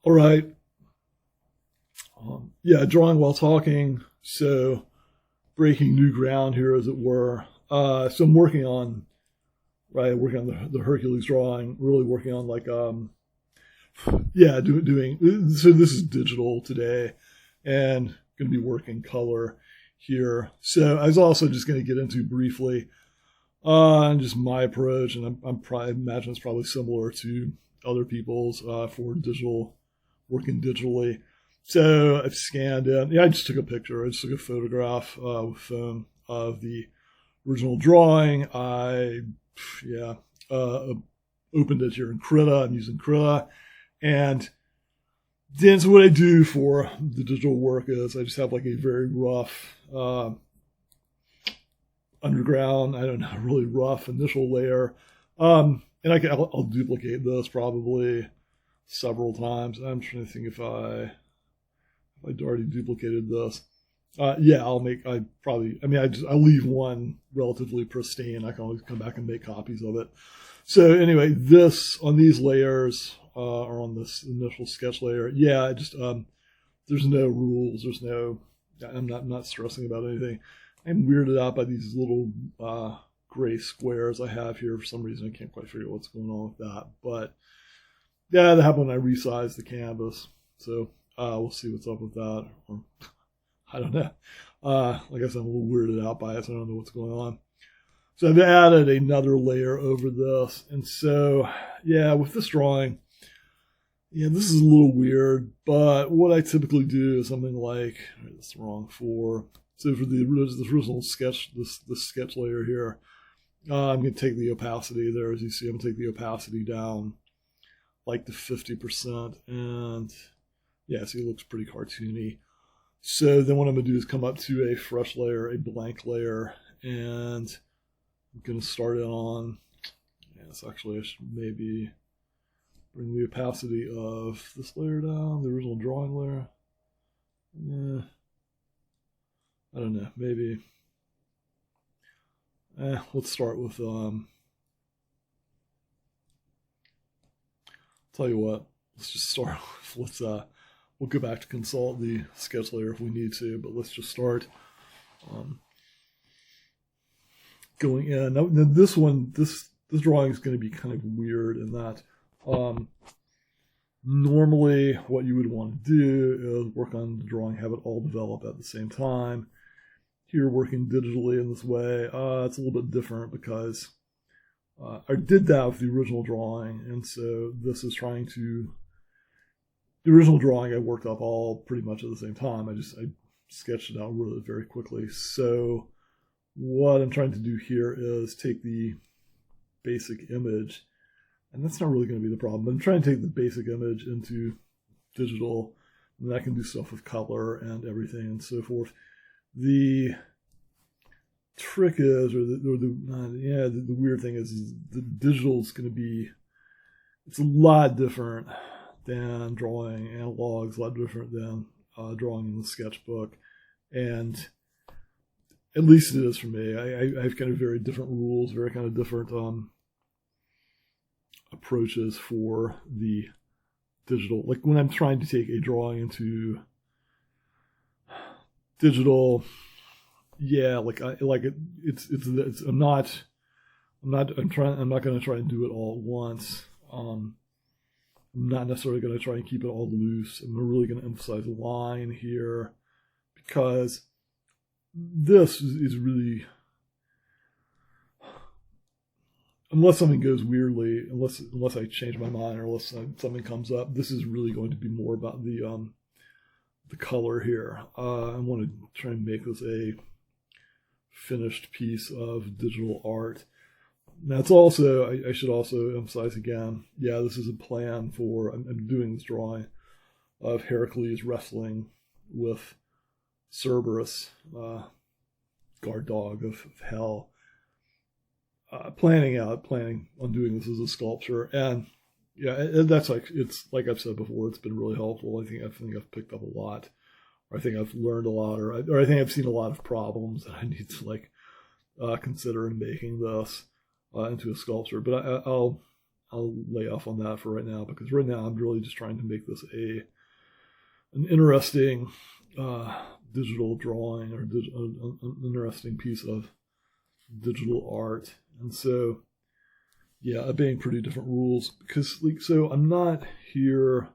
All right. Yeah, drawing while talking. So breaking new ground here, as it were. So I'm working on the Hercules drawing. Really working on doing. So this is digital today, and going to be working color here. So I was also just going to get into briefly and just my approach, and I'm probably imagine it's probably similar to other people's for digital working digitally. So I've scanned in. Yeah, I just took a picture. I just took a photograph with phone of the original drawing. I opened it here in Krita. I'm using Krita, and then so what I do for the digital work is I just have like a very rough underground, really rough initial layer. And I'll duplicate this probably several times. I'm trying to think if I'd already duplicated this. I'll leave one relatively pristine. I can always come back and make copies of it. So anyway, on these layers, or on this initial sketch layer, there's no rules. I'm not stressing about anything. I'm weirded out by these little gray squares I have here. For some reason, I can't quite figure out what's going on with that. But yeah, that happened when I resized the canvas. So we'll see what's up with that. Or, I don't know. Like I said, I'm a little weirded out by it, so I don't know what's going on. So I've added another layer over this. And so, with this drawing, this is a little weird, but what I typically do is something like, that's wrong for the original sketch, this sketch layer here, I'm going to take the opacity there. As you see, I'm going to take the opacity down like to 50%. And see, it looks pretty cartoony. So then what I'm going to do is come up to a fresh layer, a blank layer, and I'm going to start it on. I should maybe bring the opacity of this layer down, the original drawing layer. I don't know, maybe. Let's start with, tell you what, let's just start with, we'll go back to consult the sketch layer if we need to, but let's just start going in. Now this drawing is going to be kind of weird in that normally what you would want to do is work on the drawing, have it all develop at the same time. Here, working digitally in this way, it's a little bit different because I did that with the original drawing, and so this is trying to. The original drawing I worked up all pretty much at the same time. I sketched it out really very quickly. So what I'm trying to do here is take the basic image, and that's not really going to be the problem. I'm trying to take the basic image into digital, and I can do stuff with color and everything and so forth. The trick is, the weird thing is the digital is going to be, it's a lot different than drawing analogs, a lot different than drawing in the sketchbook, and at least it is for me. I have kind of very different rules, very kind of different approaches for the digital. Like when I'm trying to take a drawing into digital, I'm not going to try and do it all at once. I'm not necessarily going to try and keep it all loose. I'm really going to emphasize line here because this is really, unless something goes weirdly, unless I change my mind or unless something comes up, this is really going to be more about the color here. I want to try and make this a finished piece of digital art. Now it's also, I should also emphasize again, this is a plan for, I'm doing this drawing of Herakles wrestling with Cerberus, guard dog of hell. Planning on doing this as a sculpture, and that's it's like I've said before, it's been really helpful. I think I've picked up a lot, or I think I've learned a lot, or I think I've seen a lot of problems that I need to consider in making this into a sculpture. But I'll I'll lay off on that for right now, because right now I'm really just trying to make this an interesting digital drawing, or an interesting piece of digital art. And so, yeah, obeying pretty different rules, because so I'm not here.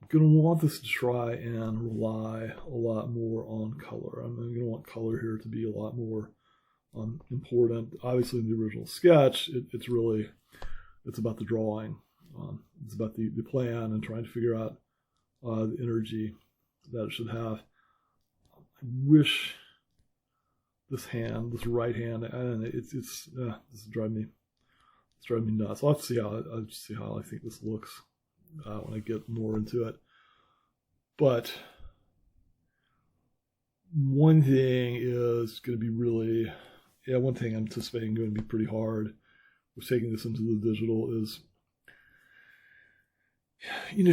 I'm going to want this to try and rely a lot more on color. I'm going to want color here to be a lot more important. Obviously, in the original sketch, it's about the drawing. It's about the plan and trying to figure out the energy that it should have. I wish this right hand, I don't know, this is driving me nuts. I'll have to see how I think this looks when I get more into it. But one thing is going to be one thing I'm anticipating going to be pretty hard with taking this into the digital is,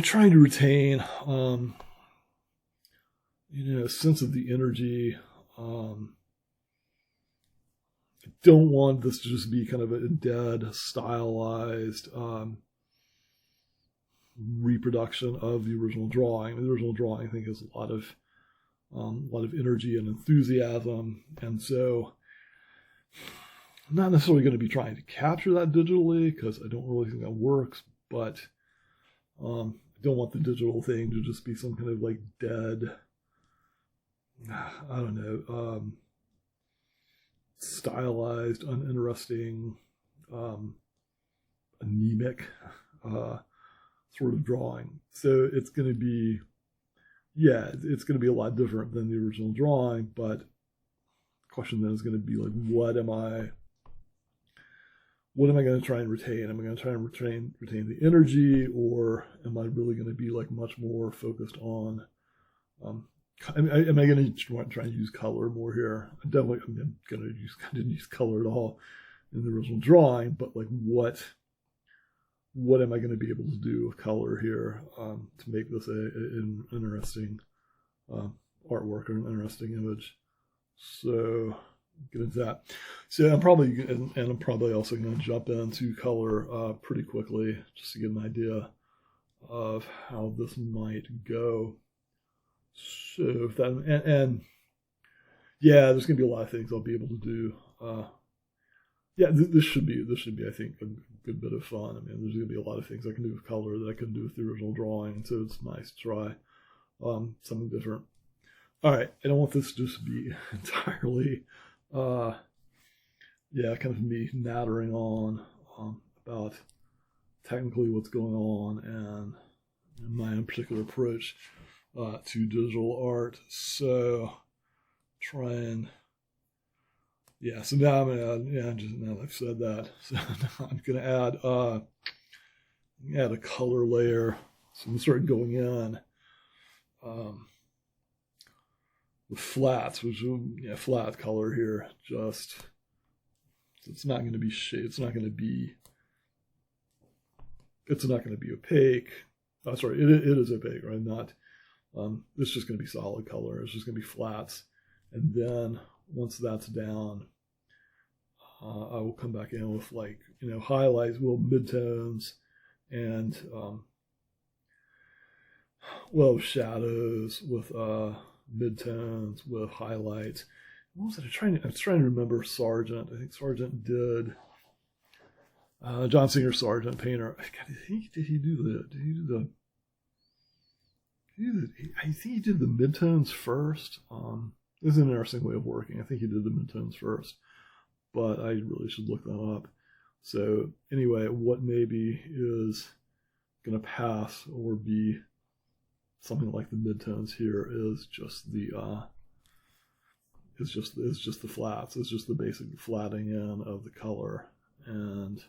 trying to retain, a sense of the energy. I don't want this to just be kind of a dead, stylized reproduction of the original drawing. The original drawing, I think, has a lot of energy and enthusiasm, and so I'm not necessarily going to be trying to capture that digitally, because I don't really think that works. But I don't want the digital thing to just be some kind of like dead, I don't know, stylized, uninteresting, anemic sort of drawing. So it's going to be, it's going to be a lot different than the original drawing. But the question then is going to be like, what am I going to try and retain? Am I going to try and retain the energy, or am I really going to be like much more focused on? Am I going to try and use color more here? I'm going to didn't use color at all in the original drawing, but like what am I going to be able to do with color here to make this an interesting artwork, or an interesting image? So get into that. So I'm probably also going to jump into color pretty quickly, just to get an idea of how this might go. So if that, and yeah, there's going to be a lot of things I'll be able to do. This should be I think a good bit of fun. I mean, there's going to be a lot of things I can do with color that I couldn't do with the original drawing, so it's nice to try something different. All right, I don't want this to just be entirely, kind of me nattering on about technically what's going on and my own particular approach to digital art. So try and, so now I'm gonna add, just now that I've said that, so now I'm gonna add a color layer. So I'm gonna start going in with flats, which flat color here. Just it's not going to be shade. It's not going to be opaque. Oh, sorry, it is opaque, right? Not. It's just going to be solid color. It's just going to be flats, and then once that's down, I will come back in with highlights, midtones, and shadows with midtones with highlights. What was it? I was trying to remember Sargent. I think Sargent did. John Singer Sargent, painter. Did he do the? I think he did the midtones first. This is an interesting way of working. I think he did the midtones first, but I really should look that up. So anyway, what maybe is going to pass or be something like the midtones here is just the the flats. It's just the basic flatting in of the color and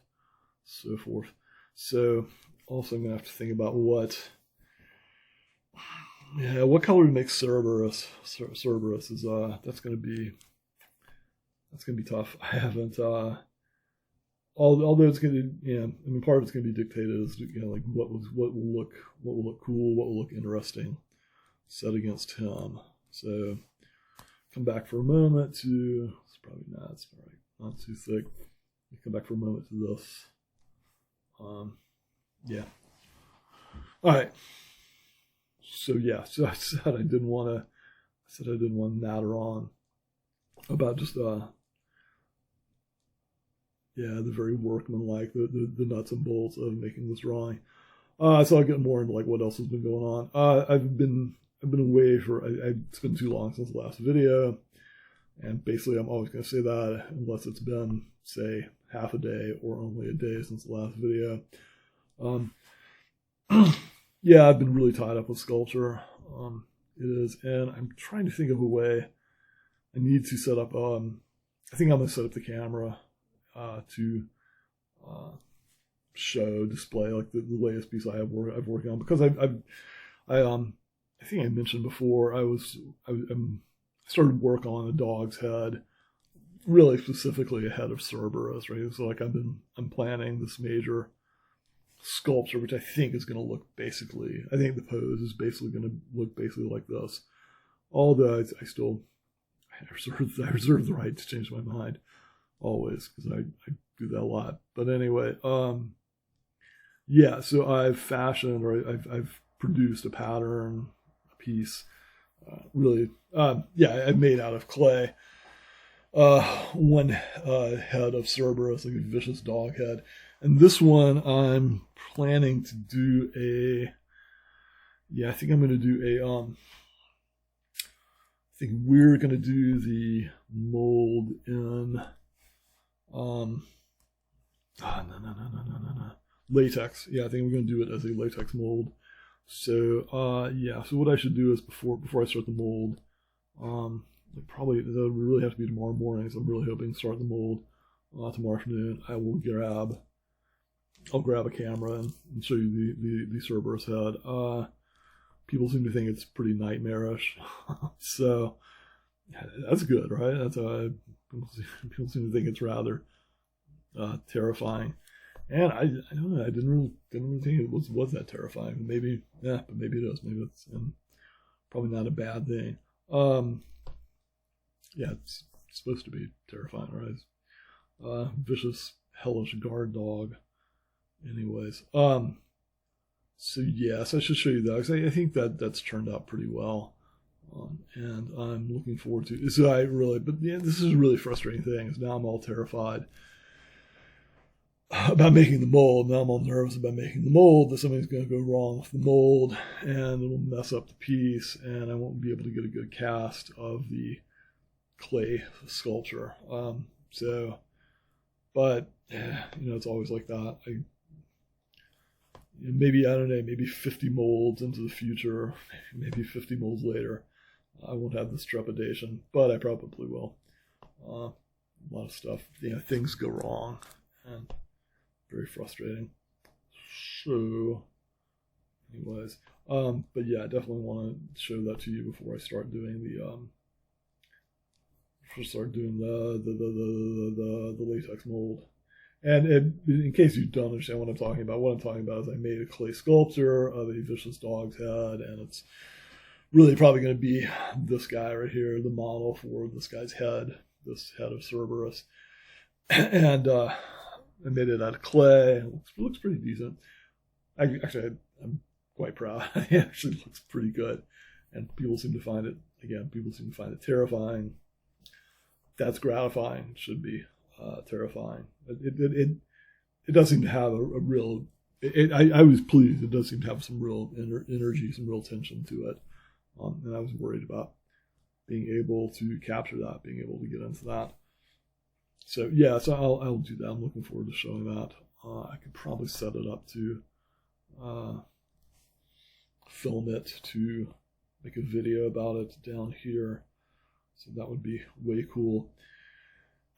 so forth. So also I'm gonna have to think about what color to make Cerberus. Cerberus is that's gonna be tough. I haven't although it's gonna part of it's gonna be dictated as like what will look cool, what will look interesting set against him. So come back for a moment to it's probably not too thick. Come back for a moment to this Yeah. All right. So yeah, so I said I didn't want to natter on about just the very workmanlike, the nuts and bolts of making this drawing. So I'll get more into like what else has been going on. I've been away for it's been too long since the last video, and basically I'm always going to say that unless it's been, say, half a day or only a day since the last video. Yeah, I've been really tied up with sculpture. It is, and I'm trying to think of a way. I need to set up. I think I'm going to set up the camera to display like the latest piece I've working on, because I think I mentioned before I started work on a dog's head, really specifically a head of Cerberus, right? So like I'm planning this major sculpture, which I think is going to look basically, I think the pose is basically going to look basically like this. Although I reserve the right to change my mind always, because I do that a lot. But anyway, yeah, so I've fashioned, or I've produced a pattern, a piece, I've made out of clay, one head of Cerberus, like a vicious dog head. And this one I'm planning to do I think I'm going to do I think we're going to do the mold in, no, latex. Yeah, I think we're going to do it as a latex mold. So, so what I should do is before I start the mold, probably that would really have to be tomorrow morning, so I'm really hoping to start the mold tomorrow afternoon. I'll grab a camera and show you the Cerberus head. People seem to think it's pretty nightmarish, so that's good, right? That's people seem to think it's rather terrifying, and I don't know. I didn't really think it was that terrifying. Maybe, but maybe it is. Maybe it's probably not a bad thing. It's supposed to be terrifying, right? Vicious, hellish guard dog. Anyways, so yes, I should show you that, because I think that's turned out pretty well, and I'm looking forward to. This is a really frustrating thing. Is now I'm all terrified about making the mold. Now I'm all nervous about making the mold, that something's going to go wrong with the mold, and it'll mess up the piece, and I won't be able to get a good cast of the clay sculpture. But it's always like that. Maybe 50 molds into the future, maybe 50 molds later, I won't have this trepidation, but I probably will. A lot of stuff, things go wrong, and very frustrating. So, anyways, but yeah, I definitely want to show that to you before I start doing the latex mold. And in case you don't understand what I'm talking about is I made a clay sculpture of a vicious dog's head, and it's really probably going to be this guy right here, the model for this guy's head, this head of Cerberus. And I made it out of clay. It looks pretty decent. I'm quite proud. It actually looks pretty good. And people seem to find it terrifying. That's gratifying. It should be terrifying. It does seem to have a real. I was pleased. It does seem to have some real energy, some real tension to it, and I was worried about being able to capture that, being able to get into that. So yeah, so I'll do that. I'm looking forward to showing that. I could probably set it up to film it, to make a video about it down here. So that would be way cool.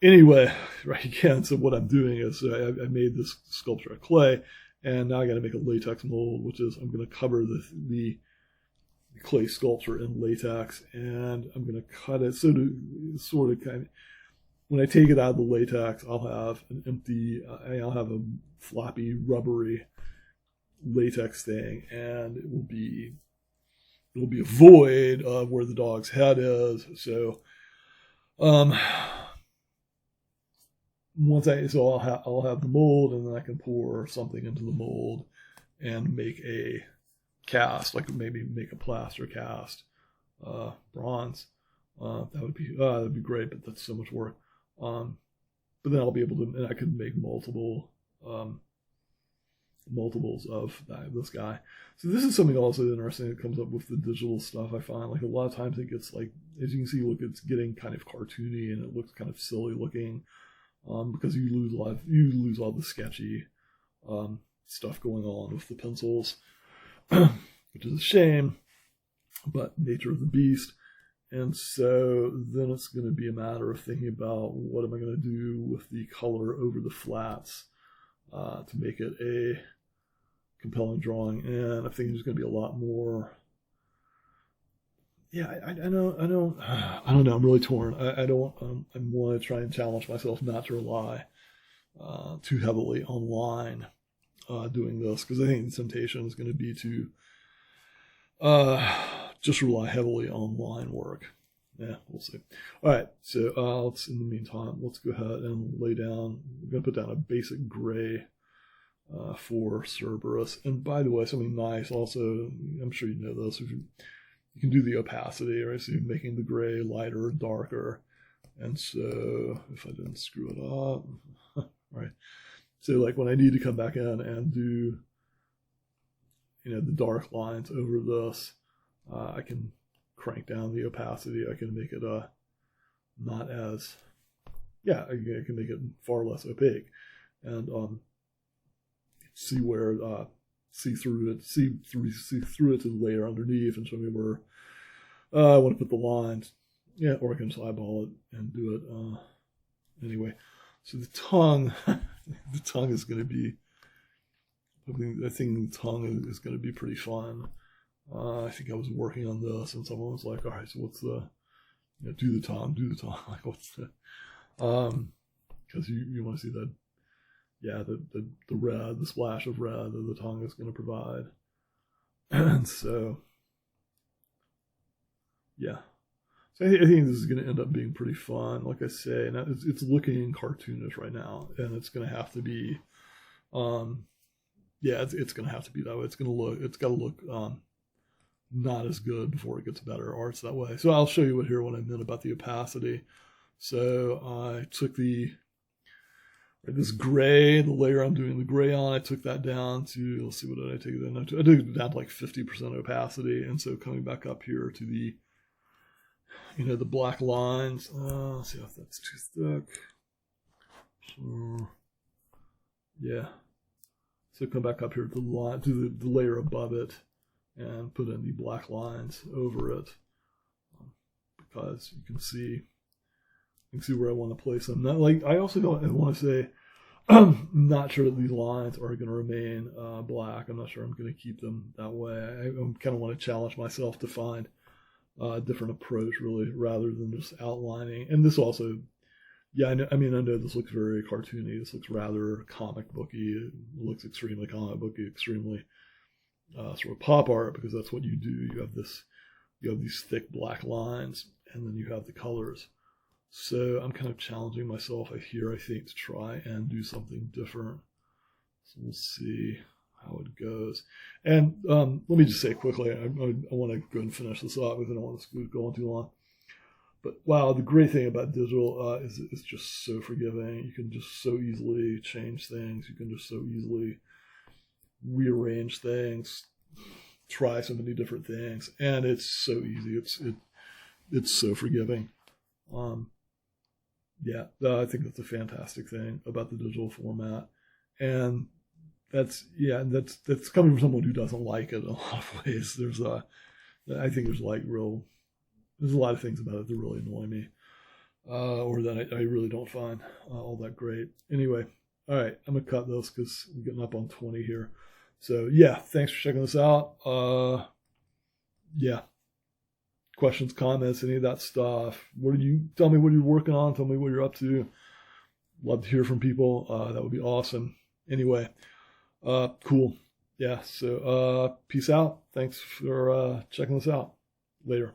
Anyway, right again, so what I'm doing is I made this sculpture of clay, and now I got to make a latex mold, which is I'm going to cover the clay sculpture in latex, and I'm going to cut it so to sort of kind of, when I take it out of the latex, I'll have a floppy, rubbery latex thing, and it'll be a void of where the dog's head is. So, I'll have the mold, and then I can pour something into the mold and make a cast, like maybe make a plaster cast, bronze. That'd be great, but that's so much work. But then I'll be able to, and I could make multiples of this guy. So this is something also interesting that comes up with the digital stuff. I find like a lot of times it gets like, as you can see, look, it's getting kind of cartoony and it looks kind of silly looking, because you lose all the sketchy stuff going on with the pencils, which is a shame, but nature of the beast. And so then it's going to be a matter of thinking about what am I going to do with the color over the flats to make it a compelling drawing. And I think there's going to be a lot more. Yeah, I don't know. I'm really torn. I want to try and challenge myself not to rely too heavily online doing this, because I think the temptation is going to be to just rely heavily on line work. Yeah, we'll see. All right, so in the meantime, let's go ahead and lay down. We're going to put down a basic gray for Cerberus. And by the way, something nice also, I'm sure you know this, if you can do the opacity, right? So you're making the gray lighter, darker. And so if I didn't screw it up, right? So like when I need to come back in and do, the dark lines over this, I can crank down the opacity. I can make it not as, I can make it far less opaque, and see through it to the layer underneath, and show me where I want to put the lines. Yeah, or I can just eyeball it and do it. Anyway, so the tongue, is going to be. I think the tongue is going to be pretty fun. I think I was working on this, and someone was like, "All right, so what's the, do the tongue." Like, what's the, because you want to see that, the red, the splash of red that the tongue is going to provide, and so, So I think this is going to end up being pretty fun. Like I say, and it's looking cartoonish right now, and it's going to have to be, it's going to have to be that way. It's got to look not as good before it gets better, or it's that way. So I'll show you what I meant about the opacity. So I took this gray, the layer I'm doing the gray on, I took that down to, let's see, what did I take it down to? I took it down to like 50% opacity. And so coming back up here to the, the black lines, let's see if that's too thick. So come back up here to the line, to the layer above it, and put in the black lines over it, because you can see where I want to place them. Not like, I also don't want to say, I'm not sure that these lines are going to remain black. I'm not sure I'm going to keep them that way. I kind of want to challenge myself to find a different approach, really, rather than just outlining. And this also, I know this looks very cartoony. This looks rather comic booky. It looks extremely comic booky, extremely sort of pop art, because that's what you do. You have these thick black lines, and then you have the colors. So I'm kind of challenging myself here, I think, to try and do something different. So we'll see how it goes. And let me just say quickly, I want to go and finish this up because I don't want to go on too long. But wow, the great thing about digital is it's just so forgiving. You can just so easily change things. You can just so easily rearrange things, try so many different things, and it's so easy. It's so forgiving. I think that's a fantastic thing about the digital format, and that's coming from someone who doesn't like it in a lot of ways. There's a lot of things about it that really annoy me, or that I really don't find all that great. Anyway, all right, I'm gonna cut this because we're getting up on 20 here. So thanks for checking this out. Questions, comments, any of that stuff. Tell me what you're working on. Tell me what you're up to. Love to hear from people. That would be awesome. Anyway, cool. So peace out. Thanks for checking this out. Later.